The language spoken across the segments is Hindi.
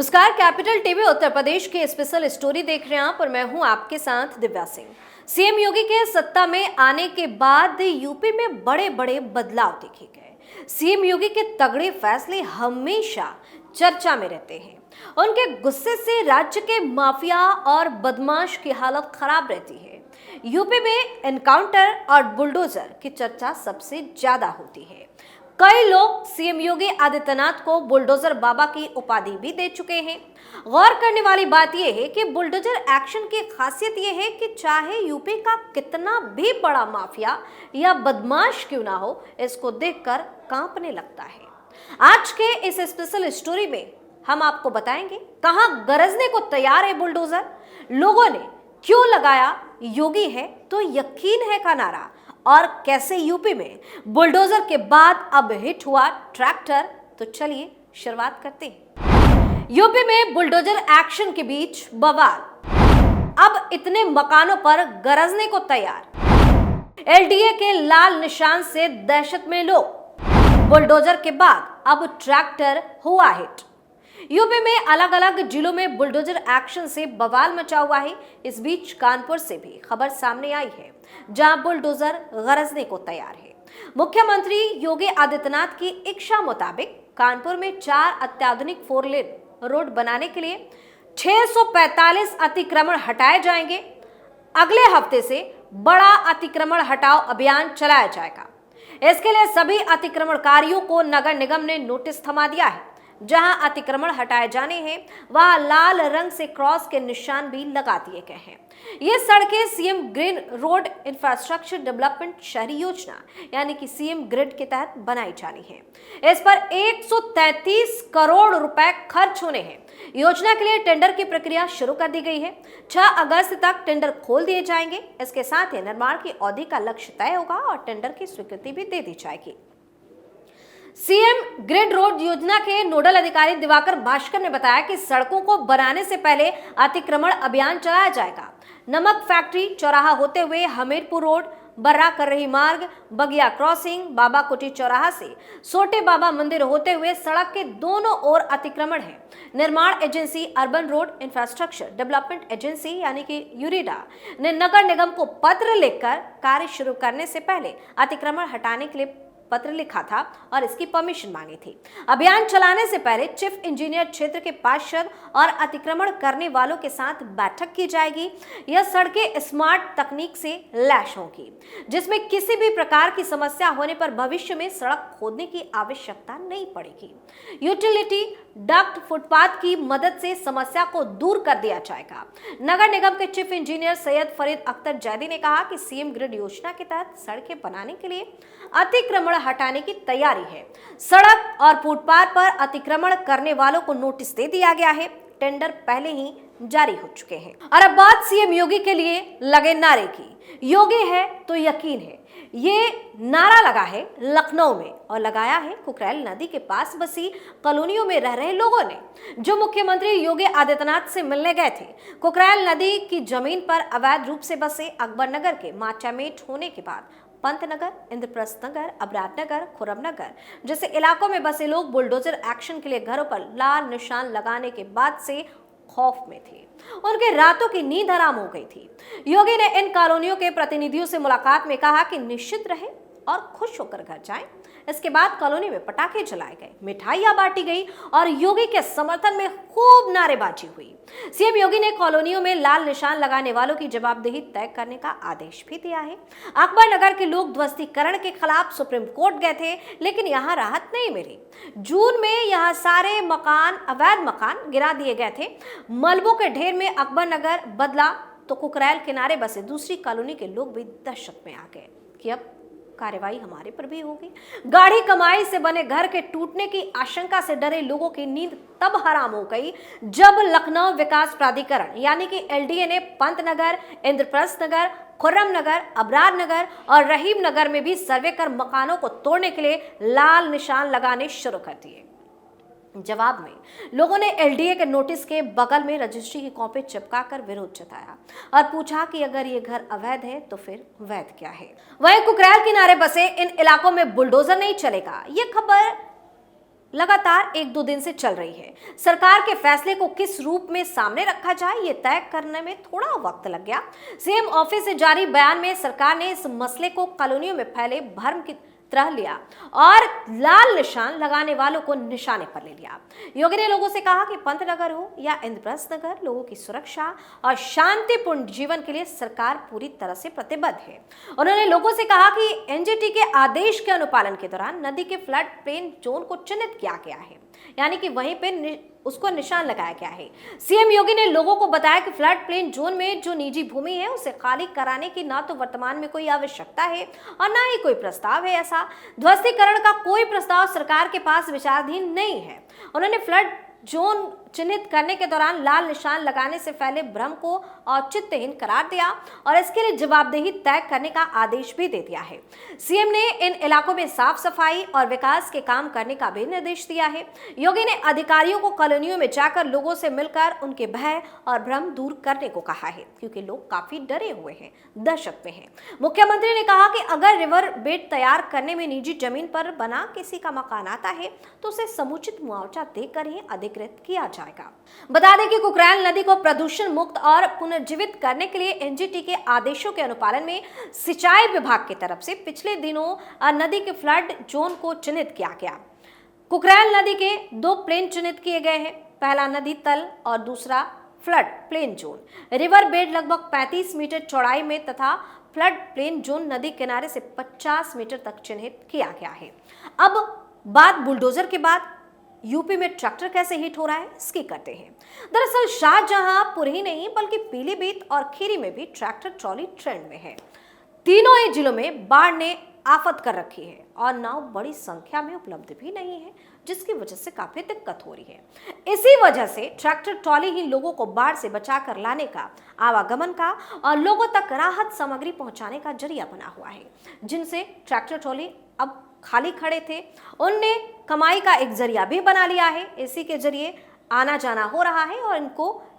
नमस्कार, कैपिटल टीवी उत्तर प्रदेश के स्पेशल स्टोरी देख रहे हैं आप और मैं हूं आपके साथ दिव्या सिंह। सीएम योगी के सत्ता में आने के बाद यूपी में बड़े बड़े बदलाव देखे गए। सीएम योगी के तगड़े फैसले हमेशा चर्चा में रहते हैं। उनके गुस्से से राज्य के माफिया और बदमाश की हालत खराब रहती है। यूपी में एनकाउंटर और बुलडोजर की चर्चा सबसे ज्यादा होती है। कई लोग सीएम योगी आदित्यनाथ को बुलडोजर बाबा की उपाधि भी दे चुके हैं। गौर करने वाली बात यह है कि बुलडोजर एक्शन की खासियत यह है कि चाहे यूपी का कितना भी बड़ा माफिया या बदमाश क्यों ना हो, इसको देखकर कांपने लगता है। आज के इस स्पेशल स्टोरी में हम आपको बताएंगे कहां गरजने को तैयार है बुलडोजर, लोगों ने क्यों लगाया योगी है तो यकीन है का नारा, और कैसे यूपी में बुलडोजर के बाद अब हिट हुआ ट्रैक्टर। तो चलिए शुरुआत करते हैं। यूपी में बुलडोजर एक्शन के बीच बवाल, अब इतने मकानों पर गरजने को तैयार। एलडीए के लाल निशान से दहशत में लोग, बुलडोजर के बाद अब ट्रैक्टर हुआ हिट। यूपी में अलग अलग जिलों में बुलडोजर एक्शन से बवाल मचा हुआ है। इस बीच कानपुर से भी खबर सामने आई है, जहां बुलडोजर गरजने को तैयार है। मुख्यमंत्री योगी आदित्यनाथ की इच्छा मुताबिक कानपुर में 4 अत्याधुनिक 4 लेन रोड बनाने के लिए 645 अतिक्रमण हटाए जाएंगे। अगले हफ्ते से बड़ा अतिक्रमण हटाओ अभियान चलाया जाएगा। इसके लिए सभी अतिक्रमणकारियों को नगर निगम ने नोटिस थमा दिया है। जहां अतिक्रमण हटाए जाने हैं वहां लाल रंग से क्रॉस के निशान भी लगा दिए गए हैं। ये सड़कें CM green road infrastructure development शहरी योजना यानी कि सीएम ग्रिड के तहत बनाई जानी है। इस पर 133 करोड़ रुपए खर्च होने हैं। योजना के लिए टेंडर की प्रक्रिया शुरू कर दी गई है। 6 अगस्त तक टेंडर खोल दिए जाएंगे। इसके साथ ही निर्माण की अवधि का लक्ष्य तय होगा और टेंडर की स्वीकृति भी दे दी जाएगी। सीएम ग्रिड रोड योजना के नोडल अधिकारी दिवाकर भास्कर ने बताया कि सड़कों को बनाने से पहले अतिक्रमण अभियान चलाया जाएगा। नमक फैक्ट्री चौराहा होते हुए हमीरपुर रोड, बर्रा कररही मार्ग, बगिया क्रॉसिंग, बाबा कुटी चौराहा से सोटे बाबा मंदिर होते हुए सड़क के दोनों ओर अतिक्रमण है। निर्माण agency urban road infrastructure development agency यानी कि यूरिडा ने नगर निगम को पत्र लिखकर कार्य शुरू करने से पहले अतिक्रमण हटाने के लिए पत्र लिखा था और इसकी परमिशन मांगी थी। अभियान चलाने से पहले चीफ इंजीनियर क्षेत्र के पार्षद और अतिक्रमण करने वालों के साथ बैठक की जाएगी। यह सड़कें स्मार्ट तकनीक से लैस होंगी, जिसमें किसी भी प्रकार की समस्या होने पर भविष्य में सड़क खोदने की आवश्यकता नहीं पड़ेगी। यूटिलिटी डक्ट फुटपाथ की मदद से समस्या को दूर कर दिया जाएगा। नगर निगम के चीफ इंजीनियर सैयद फरीद अख्तर जैदी ने कहा कि सीएम ग्रिड योजना के तहत सड़कें बनाने के लिए अतिक्रमण हटाने की तैयारी है। सड़क और फुटपाथ पर अतिक्रमण करने वालों को नोटिस दे दिया गया है। टेंडर पहले ही जारी हो चुके हैं। और अब बात सीएम योगी के लिए लगे नारे की। योगी है तो यकीन है, ये नारा लगा है लखनऊ में और लगाया है कुकरेल नदी के पास बसी कॉलोनियों में रह रहे लोगों ने, जो मुख्यमंत्री योगी आदित्यनाथ से मिलने गए थे। कुकरेल नदी की जमीन पर अवैध रूप से बसे अकबर नगर के माचामेट होने के बाद पंतनगर, इंद्रप्रस्थ नगर, अबरार नगर, खुरम नगर जैसे इलाकों में बसे लोग बुलडोजर एक्शन के लिए घरों पर लाल निशान लगाने के बाद से खौफ में थे। उनके रातों की नींद हराम हो गई थी। योगी ने इन कॉलोनियों के प्रतिनिधियों से मुलाकात में कहा कि निश्चित रहे और खुश होकर घर जाएं। इसके बाद कॉलोनी में पटाखे जलाए गए, मिठाइयां बांटी गई और योगी के समर्थन में खूब नारेबाजी हुई। सीएम योगी ने कॉलोनियों में लाल निशान लगाने वालों की जवाबदेही तय करने का आदेश भी दिया है। अकबर नगर के लोग ध्वस्तीकरण के खिलाफ सुप्रीम कोर्ट गए थे, लेकिन यहाँ राहत नहीं मिली। जून में यहाँ सारे मकान, अवैध मकान गिरा दिए गए थे। मलबों के ढेर में अकबर नगर बदला तो कुकरेल किनारे बसे दूसरी कॉलोनी के लोग भी दहशत में आ गए कि अब कार्रवाई हमारे पर भी होगी। गाढ़ी कमाई से बने घर के टूटने की आशंका से डरे लोगों की नींद तब हराम हो गई जब लखनऊ विकास प्राधिकरण यानी कि एलडीए ने पंतनगर, इंद्रप्रस्थ नगर, खुर्रम नगर, अबरार नगर और रहीम नगर में भी सर्वे कर मकानों को तोड़ने के लिए लाल निशान लगाने शुरू कर दिए। जवाब में लोगों ने एलडीए के नोटिस के बगल में रजिस्ट्री की कॉपी चिपकाकर विरोध जताया और पूछा कि अगर ये घर अवैध है तो फिर वैध क्या है। वहीं कुकरेल किनारे बसे इन इलाकों में बुलडोजर नहीं चलेगा। ये खबर लगातार 1-2 दिन से चल रही है। सरकार के फैसले को किस रूप में सामने रखा जाए ये तय करने में थोड़ा वक्त लग गया। सीएम ऑफिस से जारी बयान में सरकार ने इस मसले को कॉलोनियों में फैले भ्रम की तरह लिया और लाल निशान लगाने वालों को निशाने पर ले लिया। योगी ने लोगों से कहा कि पंतनगर हो या इंद्रप्रस्थ नगर, लोगों की सुरक्षा और शांतिपूर्ण जीवन के लिए सरकार पूरी तरह से प्रतिबद्ध है। उन्होंने लोगों से कहा कि एनजीटी के आदेश के अनुपालन के दौरान नदी के फ्लड प्लेन जोन को चिन्हित किया गया है, यानी कि वहीं पे उसको निशान लगाया गया है। सीएम योगी ने लोगों को बताया कि फ्लड प्लेन जोन में जो निजी भूमि है उसे खाली कराने की ना तो वर्तमान में कोई आवश्यकता है और ना ही कोई प्रस्ताव है। ऐसा ध्वस्तीकरण का कोई प्रस्ताव सरकार के पास विचाराधीन नहीं है। उन्होंने फ्लड जोन चिन्हित करने के दौरान लाल निशान लगाने से फैले भ्रम को औचित्यहीन करार दिया और इसके लिए जवाबदेही तय करने का आदेश भी दे दिया है। सीएम ने इन इलाकों में साफ सफाई और विकास के काम करने का भी निर्देश दिया है। योगी ने अधिकारियों को कॉलोनियों में जाकर लोगों से मिलकर उनके भय और भ्रम दूर करने को कहा है, क्योंकि लोग काफी डरे हुए हैं, दहशत में हैं। मुख्यमंत्री ने कहा कि अगर रिवर बेड तैयार करने में निजी जमीन पर बना किसी का मकान आता है तो उसे समुचित मुआवजा देकर ही अधिकृत किया जाएगा। बता दें कि कुकरैल नदी को प्रदूषण मुक्त और पुनर्जीवित करने के लिए एनजीटी के आदेशों के अनुपालन में सिंचाई विभाग की तरफ से पिछले दिनों नदी के फ्लड जोन को चिन्हित किया गया। कुकरैल नदी के 2 प्लेन चिन्हित किए गए हैं, पहला नदी तल और दूसरा flood plain zone. River bed लगभग 35 मीटर चौड़ाई में तथा फ्लड प्लेन जोन नदी किनारे से 50 मीटर तक चिन्हित किया गया है। अब बात बुलडोजर के बाद यूपी में ट्रैक्टर कैसे हिट हो रहा है इसकी करते हैं। दरअसल शाहजहांपुर ही नहीं बल्कि पीलीभीत और खीरी में भी ट्रैक्टर ट्रॉली ट्रेंड में है। तीनों ही जिलों में बाढ़ ने आफत कर रखी है और नाव बड़ी संख्या में उपलब्ध भी नहीं है, जिसकी वजह से काफी दिक्कत हो रही है। इसी वजह से ट्रैक्टर ट्रॉली ही लोगों को बाढ़ से बचाकर लाने का, आवागमन का और लोगों तक राहत सामग्री पहुंचाने का जरिया बना हुआ है। जिनसे ट्रैक्टर ट्रॉली अब खाली खड़े थे, उनने कमाई का एक जरिया भी बना लिया है। इसी के जरिए आना जाना हो रहा है और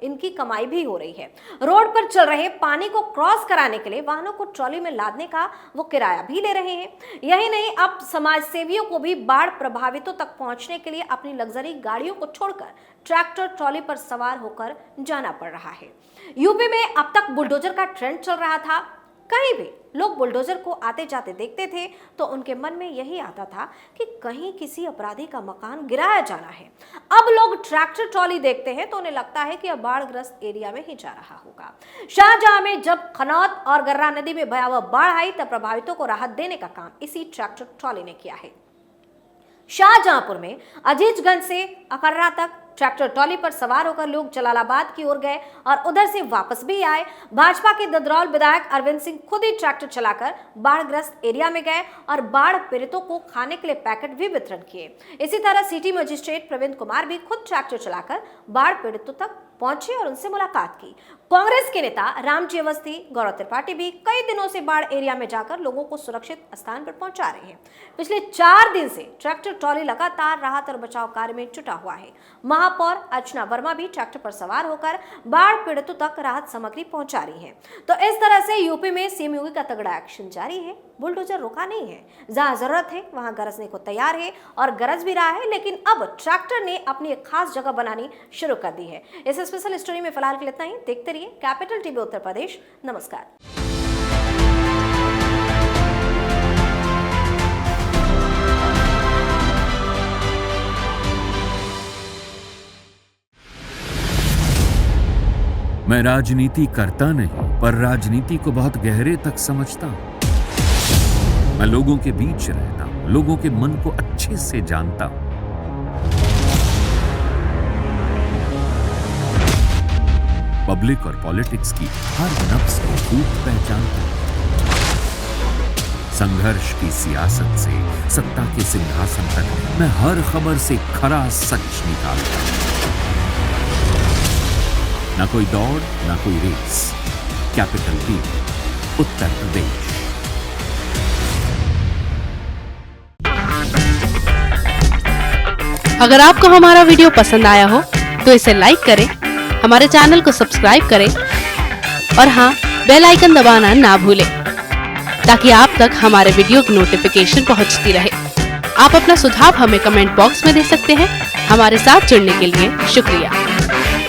इनकी कमाई भी हो रही है। रोड पर चल रहे पानी को क्रॉस कराने के लिए वाहनों को ट्रॉली में लादने का वो किराया भी ले रहे हैं। यही नहीं, अब समाज सेवियों को भी बाढ़ प्रभावितों तक पहुंचने के लिए अपनी लग्जरी गाड़ियों को छोड़कर ट्रैक्टर ट्रॉली पर सवार होकर जाना पड़ रहा है। यूपी में अब तक बुलडोजर का ट्रेंड चल रहा था। कहीं भी लोग बुलडोजर को आते जाते देखते थे तो उनके मन में यही आता था कि कहीं किसी अपराधी का मकान गिराया जाना है। अब लोग ट्रैक्टर ट्रॉली देखते हैं तो उन्हें लगता है कि अब बाढ़ग्रस्त एरिया में ही जा रहा होगा। शाहजहां में जब खनौत और गर्रा नदी में भयावह बाढ़ आई तब प्रभावितों को राहत देने का काम इसी ट्रैक्टर ट्रॉली ने किया है। शाहजहांपुर में अजीजगंज से अकर्रा तक ट्रैक्टर ट्रॉली पर सवार होकर लोग जलालाबाद की ओर गए और उधर से वापस भी आए। भाजपा के ददरौल विधायक अरविंद सिंह खुद ही ट्रैक्टर चलाकर बाढ़ग्रस्त एरिया में गए और बाढ़ पीड़ितों को खाने के लिए पैकेट भी वितरण किए। इसी तरह सिटी मजिस्ट्रेट प्रवीण कुमार भी खुद ट्रैक्टर चलाकर बाढ़ पीड़ितों तक पहुंचे और उनसे मुलाकात की। कांग्रेस के नेता रामजी अवस्थी, गौरव त्रिपाठी भी कई दिनों से बाढ़ एरिया में जाकर लोगों को सुरक्षित स्थान पर पहुंचा रहे हैं। पिछले 4 दिन से ट्रैक्टर ट्रॉली लगातार राहत और बचाव कार्य में जुटा हुआ है। महापौर अर्चना वर्मा भी ट्रैक्टर पर सवार होकर बाढ़ पीड़ितों तक राहत सामग्री पहुंचा रही है। तो इस तरह से यूपी में सीएम योगी का तगड़ा एक्शन जारी है। बुलडोजर रुका नहीं है, जहां जरूरत है वहां गरजने को तैयार है और गरज भी रहा है, लेकिन अब ट्रैक्टर ने अपनी एक खास जगह बनानी शुरू कर दी है। इस स्पेशल स्टोरी में फिलहाल के लिए इतना ही। देखते रहिए कैपिटल टीवी उत्तर प्रदेश। नमस्कार। मैं राजनीति करता नहीं, पर राजनीति को बहुत गहरे तक समझता हूं। मैं लोगों के बीच रहता हूं, लोगों के मन को अच्छे से जानता हूं। पब्लिक और पॉलिटिक्स की हर नब्ज को खूब पहचानता हूं। संघर्ष की सियासत से सत्ता के सिंहासन तक मैं हर खबर से खरा सच निकालता हूं। ना कोई दौड़, ना कोई race. Capital TV, Uttar Pradesh. अगर आपको हमारा वीडियो पसंद आया हो तो इसे लाइक करें, हमारे चैनल को सब्सक्राइब करें और हाँ, बेल आइकन दबाना ना भूलें ताकि आप तक हमारे वीडियो की नोटिफिकेशन पहुंचती रहे। आप अपना सुझाव हमें कमेंट बॉक्स में दे सकते हैं। हमारे साथ जुड़ने के लिए शुक्रिया।